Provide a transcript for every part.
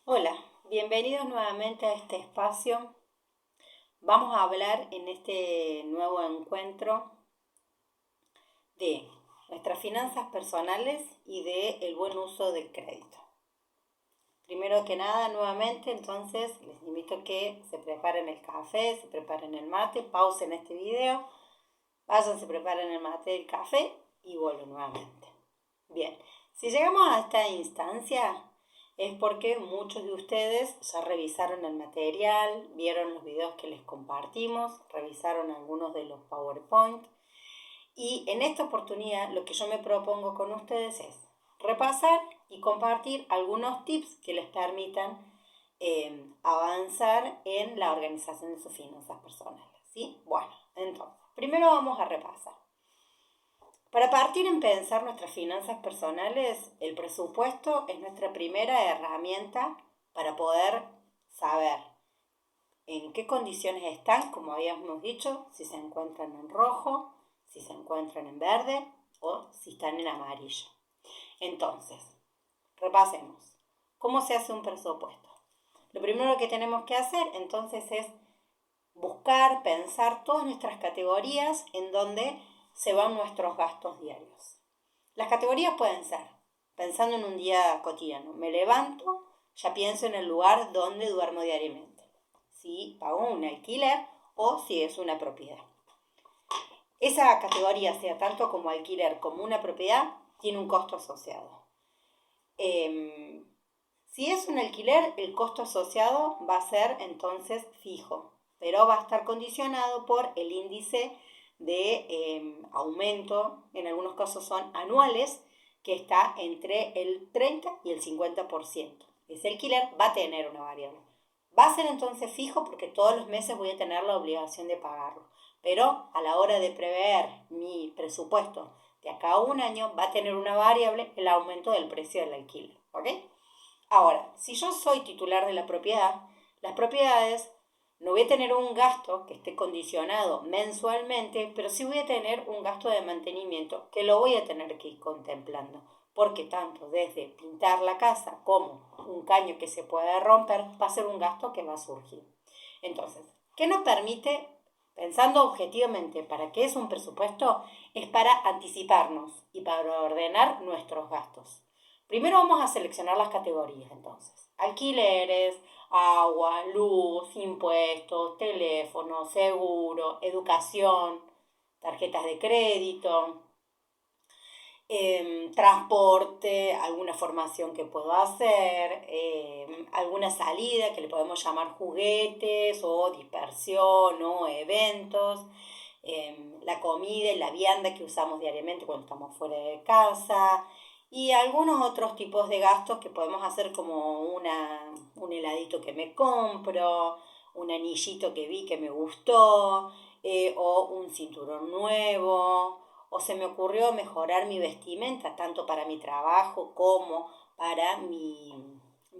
Hola, bienvenidos nuevamente a este espacio. Vamos a hablar en este nuevo encuentro de nuestras finanzas personales y de el buen uso del crédito. Primero que nada, nuevamente, entonces les invito a que se preparen el café, se preparen el mate, pausen este video, vayan, se preparen el mate, el café y vuelven nuevamente. Bien, si llegamos a esta instancia es porque muchos de ustedes ya revisaron el material, vieron los videos que les compartimos, revisaron algunos de los PowerPoint y en esta oportunidad lo que yo me propongo con ustedes es repasar y compartir algunos tips que les permitan avanzar en la organización de sus finanzas personales, ¿sí? Bueno, entonces, primero vamos a repasar. Para partir en pensar nuestras finanzas personales, el presupuesto es nuestra primera herramienta para poder saber en qué condiciones están, como habíamos dicho, si se encuentran en rojo, si se encuentran en verde o si están en amarillo. Entonces, repasemos. ¿Cómo se hace un presupuesto? Lo primero que tenemos que hacer entonces es buscar, pensar todas nuestras categorías en donde se van nuestros gastos diarios. Las categorías pueden ser, pensando en un día cotidiano, me levanto, ya pienso en el lugar donde duermo diariamente, si pago un alquiler o si es una propiedad. Esa categoría, sea tanto como alquiler como una propiedad, tiene un costo asociado. Si es un alquiler, el costo asociado va a ser entonces fijo, pero va a estar condicionado por el índice de aumento, en algunos casos son anuales, que está entre el 30 y el 50%. Ese alquiler va a tener una variable. Va a ser entonces fijo porque todos los meses voy a tener la obligación de pagarlo, pero a la hora de prever mi presupuesto de acá a un año va a tener una variable el aumento del precio del alquiler, ¿ok? Ahora, si yo soy titular de la propiedad, las propiedades no voy a tener un gasto que esté condicionado mensualmente, pero sí voy a tener un gasto de mantenimiento que lo voy a tener que ir contemplando, porque tanto desde pintar la casa como un caño que se puede romper va a ser un gasto que va a surgir. Entonces, ¿qué nos permite, pensando objetivamente para qué es un presupuesto? Es para anticiparnos y para ordenar nuestros gastos. Primero vamos a seleccionar las categorías entonces. Alquileres, agua, luz, impuestos, teléfono, seguro, educación, tarjetas de crédito, transporte, alguna formación que puedo hacer, alguna salida que le podemos llamar juguetes o dispersión o eventos, la comida y la vianda que usamos diariamente cuando estamos fuera de casa y algunos otros tipos de gastos que podemos hacer como un heladito que me compro, un anillito que vi que me gustó o un cinturón nuevo o se me ocurrió mejorar mi vestimenta tanto para mi trabajo como para mis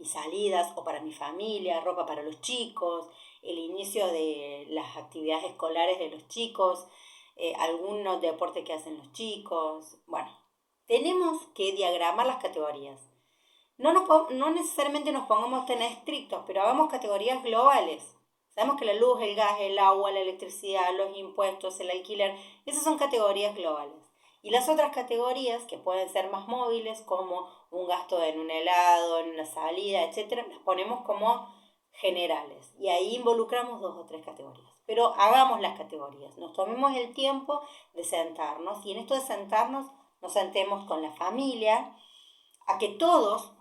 salidas o para mi familia, ropa para los chicos, el inicio de las actividades escolares de los chicos, algunos deportes que hacen los chicos. Bueno, tenemos que diagramar las categorías. No necesariamente nos pongamos tan estrictos, pero hagamos categorías globales. Sabemos que la luz, el gas, el agua, la electricidad, los impuestos, el alquiler, esas son categorías globales. Y las otras categorías, que pueden ser más móviles, como un gasto en un helado, en una salida, etcétera, las ponemos como generales. Y ahí involucramos dos o tres categorías. Pero hagamos las categorías, nos tomemos el tiempo de sentarnos y en esto de sentarnos nos sentemos con la familia a que todos,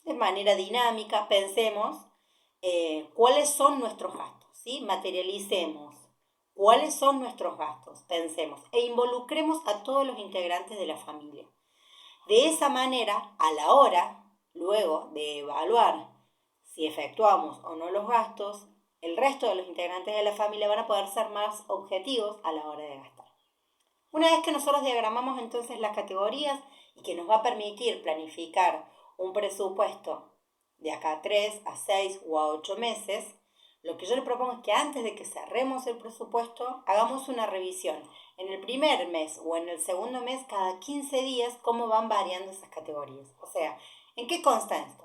de manera dinámica, pensemos cuáles son nuestros gastos, ¿sí? Materialicemos cuáles son nuestros gastos, pensemos e involucremos a todos los integrantes de la familia. De esa manera, a la hora, luego de evaluar si efectuamos o no los gastos, el resto de los integrantes de la familia van a poder ser más objetivos a la hora de gastar. Una vez que nosotros diagramamos entonces las categorías y que nos va a permitir planificar un presupuesto de acá a 3, a 6 o a 8 meses, lo que yo le propongo es que antes de que cerremos el presupuesto, hagamos una revisión en el primer mes o en el segundo mes, cada 15 días, cómo van variando esas categorías. O sea, ¿en qué consta esto?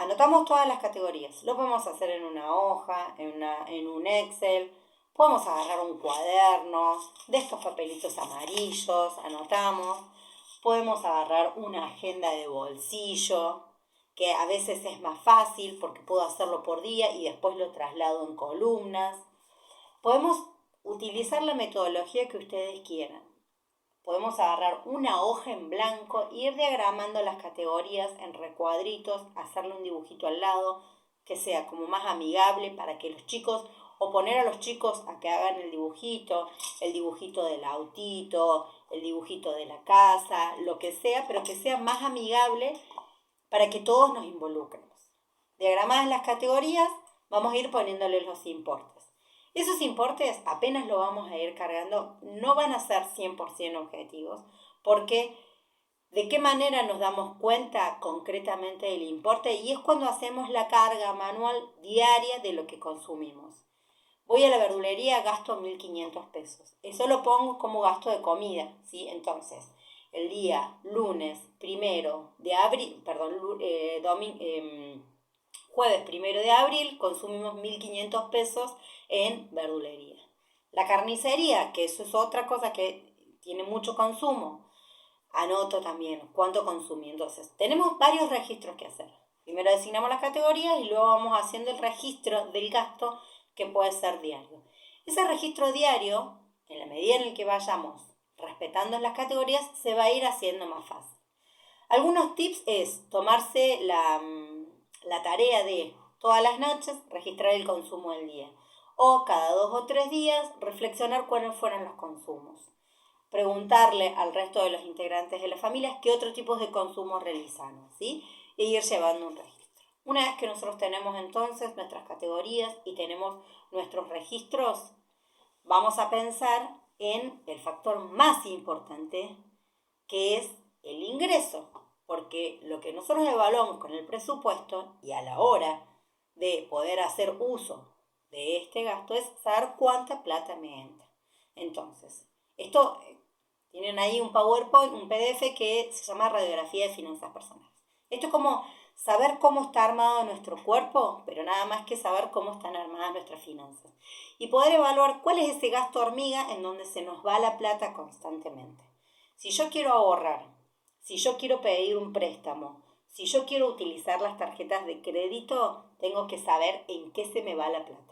Anotamos todas las categorías. Lo podemos hacer en una hoja, en un Excel. Podemos agarrar un cuaderno, de estos papelitos amarillos, anotamos. Podemos agarrar una agenda de bolsillo, que a veces es más fácil porque puedo hacerlo por día y después lo traslado en columnas. Podemos utilizar la metodología que ustedes quieran. Podemos agarrar una hoja en blanco, ir diagramando las categorías en recuadritos, hacerle un dibujito al lado que sea como más amigable para que los chicos, o poner a los chicos a que hagan el dibujito del autito, el dibujito de la casa, lo que sea, pero que sea más amigable para que todos nos involucremos. Diagramadas las categorías, vamos a ir poniéndole los importes. Esos importes apenas lo vamos a ir cargando, no van a ser 100% objetivos, porque ¿de qué manera nos damos cuenta concretamente del importe? Y es cuando hacemos la carga manual diaria de lo que consumimos. Voy a la verdulería, gasto 1.500 pesos. Eso lo pongo como gasto de comida, ¿sí? Entonces, el día lunes 1 de abril, jueves 1 de abril, consumimos 1.500 pesos en verdulería. La carnicería, que eso es otra cosa que tiene mucho consumo, anoto también cuánto consumí. Entonces, tenemos varios registros que hacer. Primero designamos las categorías y luego vamos haciendo el registro del gasto que puede ser diario. Ese registro diario, en la medida en el que vayamos respetando las categorías, se va a ir haciendo más fácil. Algunos tips es tomarse la tarea de todas las noches registrar el consumo del día, o cada 2 o 3 días reflexionar cuáles fueron los consumos. Preguntarle al resto de los integrantes de las familias qué otros tipos de consumo realizaron, ¿sí? E ir llevando un registro. Una vez que nosotros tenemos entonces nuestras categorías y tenemos nuestros registros, vamos a pensar en el factor más importante, que es el ingreso, porque lo que nosotros evaluamos con el presupuesto y a la hora de poder hacer uso de este gasto es saber cuánta plata me entra. Entonces, esto tienen ahí un PowerPoint, un PDF que se llama Radiografía de Finanzas Personales. Esto es como saber cómo está armado nuestro cuerpo, pero nada más que saber cómo están armadas nuestras finanzas. Y poder evaluar cuál es ese gasto hormiga en donde se nos va la plata constantemente. Si yo quiero ahorrar, si yo quiero pedir un préstamo, si yo quiero utilizar las tarjetas de crédito, tengo que saber en qué se me va la plata.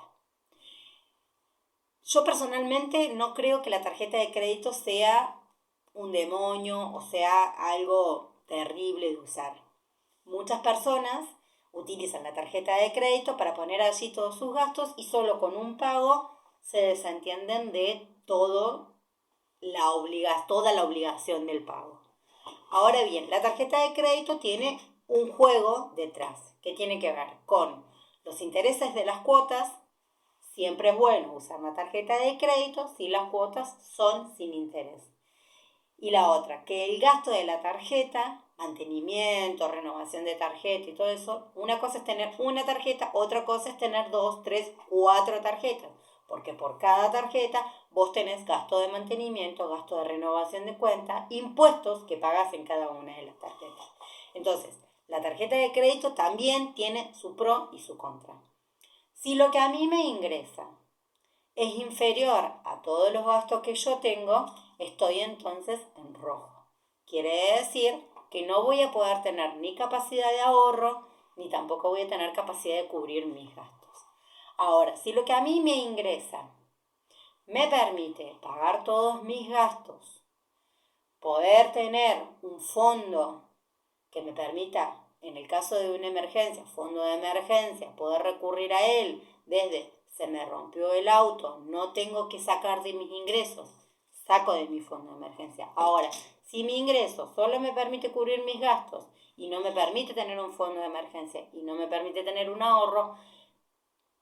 Yo personalmente no creo que la tarjeta de crédito sea un demonio o sea algo terrible de usar. Muchas personas utilizan la tarjeta de crédito para poner allí todos sus gastos y solo con un pago se desentienden de toda la obligación del pago. Ahora bien, la tarjeta de crédito tiene un juego detrás que tiene que ver con los intereses de las cuotas. Siempre es bueno usar una tarjeta de crédito si las cuotas son sin interés. Y la otra, que el gasto de la tarjeta, mantenimiento, renovación de tarjeta y todo eso, una cosa es tener una tarjeta, otra cosa es tener 2, 3, 4 tarjetas. Porque por cada tarjeta vos tenés gasto de mantenimiento, gasto de renovación de cuenta, impuestos que pagás en cada una de las tarjetas. Entonces, la tarjeta de crédito también tiene su pro y su contra. Si lo que a mí me ingresa es inferior a todos los gastos que yo tengo, estoy entonces en rojo. Quiere decir que no voy a poder tener ni capacidad de ahorro, ni tampoco voy a tener capacidad de cubrir mis gastos. Ahora, si lo que a mí me ingresa me permite pagar todos mis gastos, poder tener un fondo que me permita, en el caso de una emergencia, fondo de emergencia, poder recurrir a él desde se me rompió el auto, no tengo que sacar de mis ingresos, saco de mi fondo de emergencia. Ahora, si mi ingreso solo me permite cubrir mis gastos y no me permite tener un fondo de emergencia y no me permite tener un ahorro,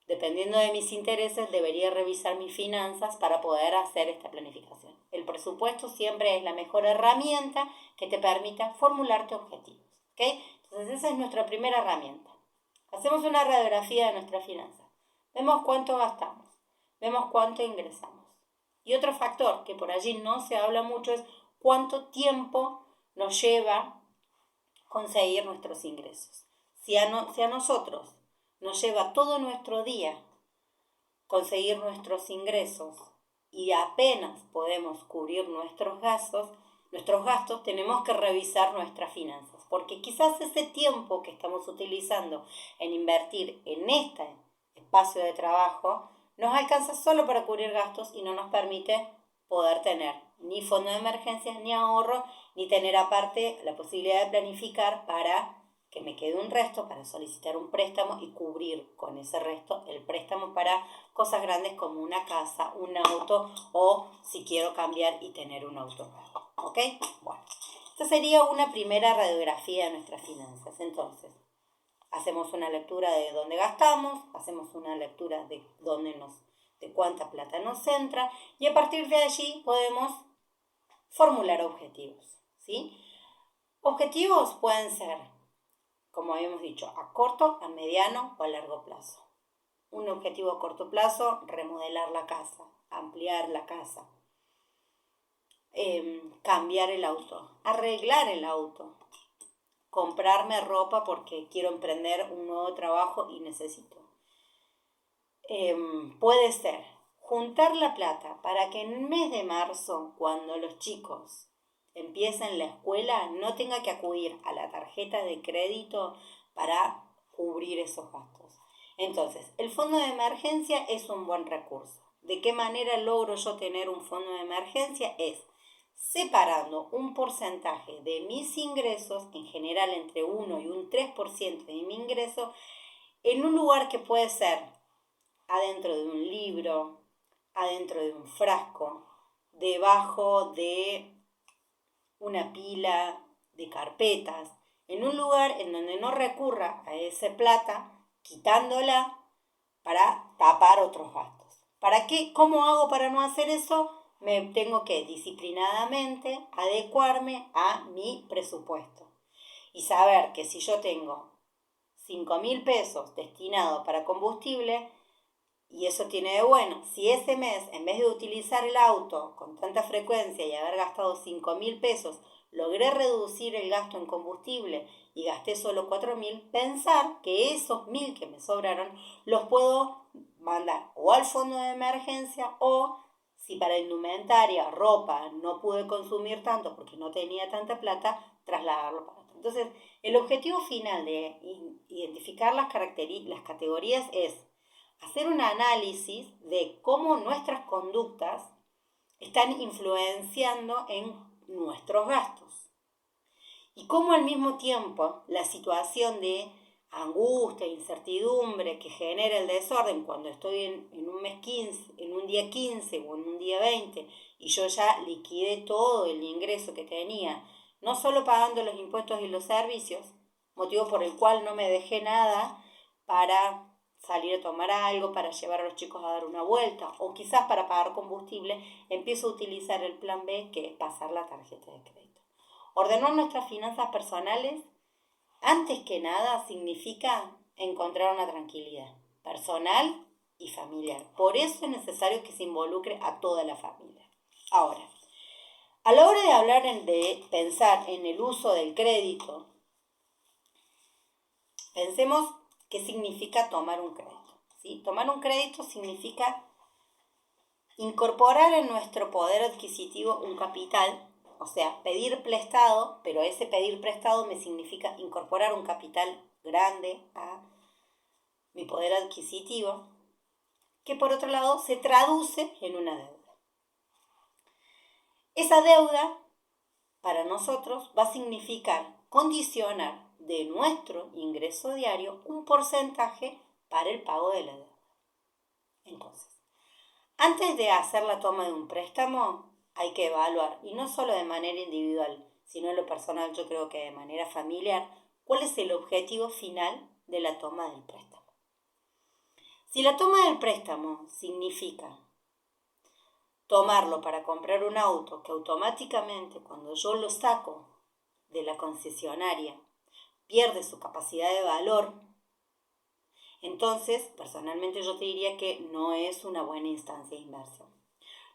dependiendo de mis intereses, debería revisar mis finanzas para poder hacer esta planificación. El presupuesto siempre es la mejor herramienta que te permita formularte objetivos. ¿Okay? Entonces esa es nuestra primera herramienta. Hacemos una radiografía de nuestras finanzas. Vemos cuánto gastamos, vemos cuánto ingresamos. Y otro factor que por allí no se habla mucho es cuánto tiempo nos lleva conseguir nuestros ingresos. Si a nosotros nos lleva todo nuestro día conseguir nuestros ingresos y apenas podemos cubrir nuestros gastos, tenemos que revisar nuestras finanzas, porque quizás ese tiempo que estamos utilizando en invertir en este espacio de trabajo nos alcanza solo para cubrir gastos y no nos permite poder tener ni fondo de emergencias, ni ahorro, ni tener aparte la posibilidad de planificar para que me quede un resto para solicitar un préstamo y cubrir con ese resto el préstamo para cosas grandes como una casa, un auto o si quiero cambiar y tener un auto nuevo. ¿Ok? Bueno, esta sería una primera radiografía de nuestras finanzas. Entonces, hacemos una lectura de dónde gastamos, hacemos una lectura de de cuánta plata nos entra y a partir de allí podemos formular objetivos, ¿sí? Objetivos pueden ser, como habíamos dicho, a corto, a mediano o a largo plazo. Un objetivo a corto plazo, remodelar la casa, ampliar la casa, cambiar el auto, arreglar el auto, comprarme ropa porque quiero emprender un nuevo trabajo y necesito. Puede ser juntar la plata para que en el mes de marzo, cuando los chicos empiecen la escuela, no tenga que acudir a la tarjeta de crédito para cubrir esos gastos. Entonces, el fondo de emergencia es un buen recurso. ¿De qué manera logro yo tener un fondo de emergencia? Es separando un porcentaje de mis ingresos, en general entre 1 y un 3% de mi ingreso, en un lugar que puede ser adentro de un libro, adentro de un frasco, debajo de una pila de carpetas, en un lugar en donde no recurra a esa plata, quitándola para tapar otros gastos. ¿Para qué? ¿Cómo hago para no hacer eso? Me tengo que disciplinadamente adecuarme a mi presupuesto y saber que si yo tengo 5.000 pesos destinados para combustible, y eso tiene de bueno, si ese mes, en vez de utilizar el auto con tanta frecuencia y haber gastado 5.000 pesos, logré reducir el gasto en combustible y gasté solo 4.000, pensar que esos 1.000 que me sobraron los puedo mandar o al fondo de emergencia o, si para indumentaria, ropa, no pude consumir tanto porque no tenía tanta plata, trasladarlo para otro. Entonces, el objetivo final de identificar las categorías es hacer un análisis de cómo nuestras conductas están influenciando en nuestros gastos y cómo al mismo tiempo la situación de angustia, incertidumbre que genera el desorden cuando estoy en un mes 15, en un día 15 o en un día 20 y yo ya liquidé todo el ingreso que tenía, no solo pagando los impuestos y los servicios, motivo por el cual no me dejé nada para salir a tomar algo, para llevar a los chicos a dar una vuelta o quizás para pagar combustible, empiezo a utilizar el plan B, que es pasar la tarjeta de crédito. Ordenar nuestras finanzas personales, antes que nada, significa encontrar una tranquilidad personal y familiar. Por eso es necesario que se involucre a toda la familia. Ahora, a la hora de hablar de pensar en el uso del crédito, pensemos qué significa tomar un crédito. ¿Sí? Tomar un crédito significa incorporar en nuestro poder adquisitivo un capital, o sea, pedir prestado, pero ese pedir prestado me significa incorporar un capital grande a mi poder adquisitivo, que por otro lado se traduce en una deuda. Esa deuda, para nosotros, va a significar condicionar de nuestro ingreso diario un porcentaje para el pago de la deuda. Entonces, antes de hacer la toma de un préstamo, hay que evaluar, y no solo de manera individual, sino en lo personal, yo creo que de manera familiar, cuál es el objetivo final de la toma del préstamo. Si la toma del préstamo significa tomarlo para comprar un auto que automáticamente cuando yo lo saco de la concesionaria pierde su capacidad de valor, entonces personalmente yo te diría que no es una buena instancia de inversión.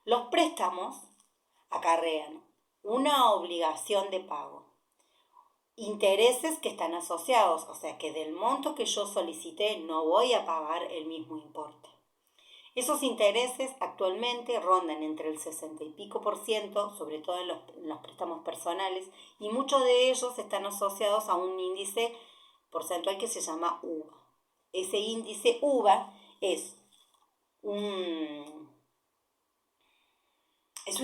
Los préstamos acarrean una obligación de pago intereses que están asociados, o sea que del monto que yo solicité no voy a pagar el mismo importe. Esos intereses actualmente rondan entre el 60 y pico por ciento, sobre todo en los préstamos personales, y muchos de ellos están asociados a un índice porcentual que se llama UVA. Ese índice UVA es un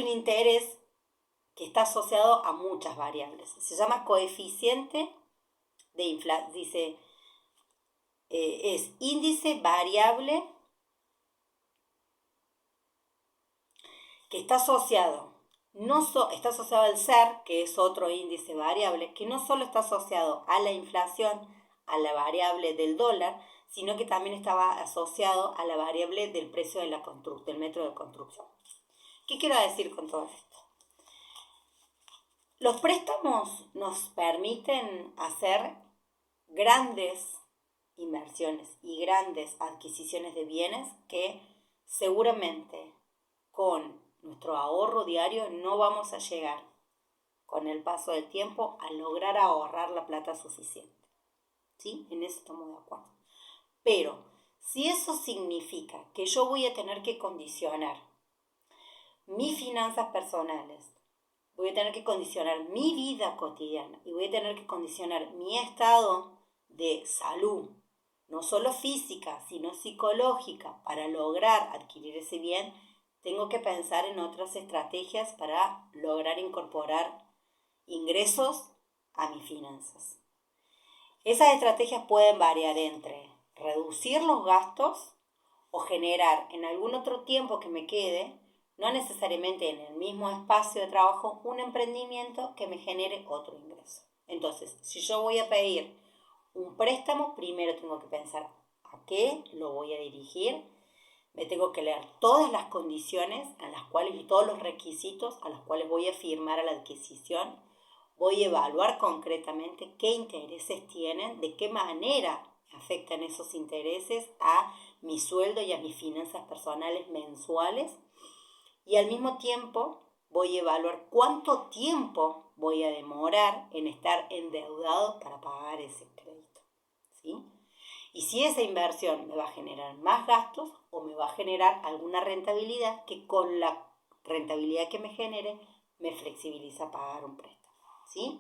interés que está asociado a muchas variables. Se llama coeficiente de inflación, es índice variable que está asociado, está asociado al SER, que es otro índice variable, que no solo está asociado a la inflación, a la variable del dólar, sino que también estaba asociado a la variable del precio del metro de construcción. ¿Qué quiero decir con todo esto? Los préstamos nos permiten hacer grandes inversiones y grandes adquisiciones de bienes que seguramente con nuestro ahorro diario no vamos a llegar con el paso del tiempo a lograr ahorrar la plata suficiente. ¿Sí? En eso estamos de acuerdo. Pero si eso significa que yo voy a tener que condicionar mis finanzas personales, voy a tener que condicionar mi vida cotidiana y voy a tener que condicionar mi estado de salud, no solo física, sino psicológica, para lograr adquirir ese bien, tengo que pensar en otras estrategias para lograr incorporar ingresos a mis finanzas. Esas estrategias pueden variar entre reducir los gastos o generar en algún otro tiempo que me quede, no necesariamente en el mismo espacio de trabajo, un emprendimiento que me genere otro ingreso. Entonces, si yo voy a pedir un préstamo, primero tengo que pensar a qué lo voy a dirigir. Me tengo que leer todas las condiciones a las cuales y todos los requisitos a los cuales voy a firmar a la adquisición. Voy a evaluar concretamente qué intereses tienen, de qué manera afectan esos intereses a mi sueldo y a mis finanzas personales mensuales. Y al mismo tiempo voy a evaluar cuánto tiempo voy a demorar en estar endeudado para pagar ese crédito. ¿Sí? Y si esa inversión me va a generar más gastos o me va a generar alguna rentabilidad que con la rentabilidad que me genere me flexibiliza pagar un préstamo. ¿Sí?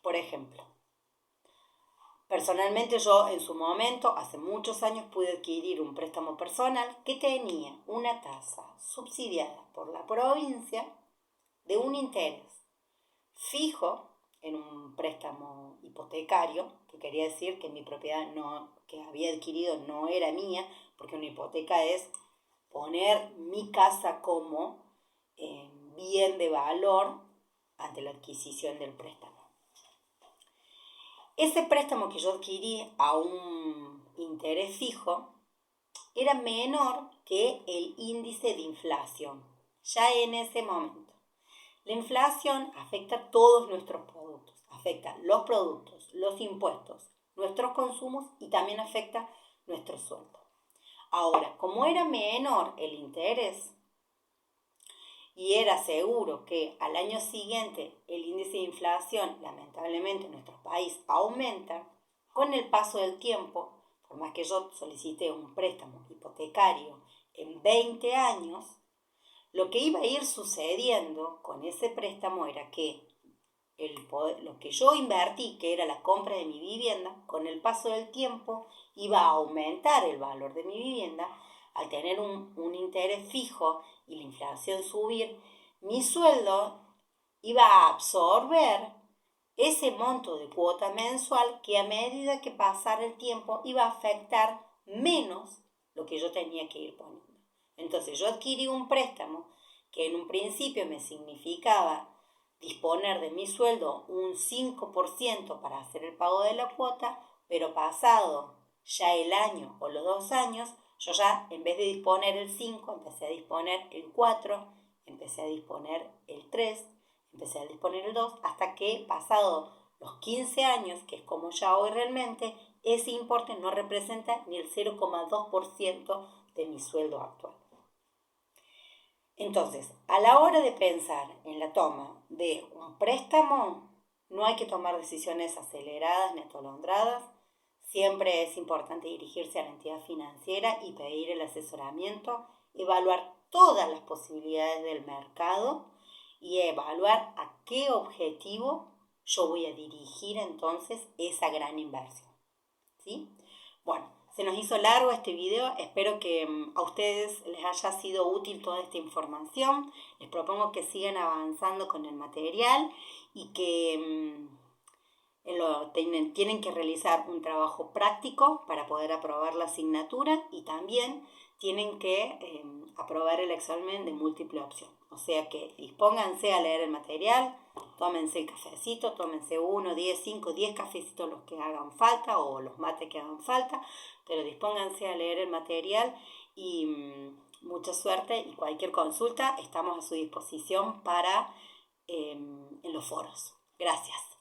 Por ejemplo, personalmente yo en su momento, hace muchos años, pude adquirir un préstamo personal que tenía una tasa subsidiada por la provincia de un interés fijo en un préstamo hipotecario, que quería decir que mi propiedad que había adquirido no era mía, porque una hipoteca es poner mi casa como bien de valor ante la adquisición del préstamo. Ese préstamo que yo adquirí a un interés fijo era menor que el índice de inflación, ya en ese momento. La inflación afecta a todos nuestros productos, afecta los productos, los impuestos, nuestros consumos y también afecta nuestro sueldo. Ahora, como era menor el interés y era seguro que al año siguiente el índice de inflación, lamentablemente en nuestro país, aumenta, con el paso del tiempo, por más que yo solicité un préstamo hipotecario en 20 años, lo que iba a ir sucediendo con ese préstamo era que lo que yo invertí, que era la compra de mi vivienda, con el paso del tiempo iba a aumentar el valor de mi vivienda. Al tener un interés fijo y la inflación subir, mi sueldo iba a absorber ese monto de cuota mensual que a medida que pasara el tiempo iba a afectar menos lo que yo tenía que ir poniendo. Entonces yo adquirí un préstamo que en un principio me significaba disponer de mi sueldo un 5% para hacer el pago de la cuota, pero pasado ya el año o los 2 años, yo ya en vez de disponer el 5, empecé a disponer el 4, empecé a disponer el 3, empecé a disponer el 2, hasta que pasado los 15 años, que es como ya hoy realmente, ese importe no representa ni el 0,2% de mi sueldo actual. Entonces, a la hora de pensar en la toma de un préstamo, no hay que tomar decisiones aceleradas ni atolondradas. Siempre es importante dirigirse a la entidad financiera y pedir el asesoramiento, evaluar todas las posibilidades del mercado y evaluar a qué objetivo yo voy a dirigir entonces esa gran inversión. ¿Sí? Bueno, se nos hizo largo este video, espero que a ustedes les haya sido útil toda esta información. Les propongo que sigan avanzando con el material y que tienen que realizar un trabajo práctico para poder aprobar la asignatura y también tienen que aprobar el examen de múltiple opción. O sea que dispónganse a leer el material, tómense el cafecito, tómense 1, 10, 5, 10 cafecitos los que hagan falta o los mates que hagan falta, pero dispónganse a leer el material y mucha suerte y cualquier consulta estamos a su disposición para en los foros. Gracias.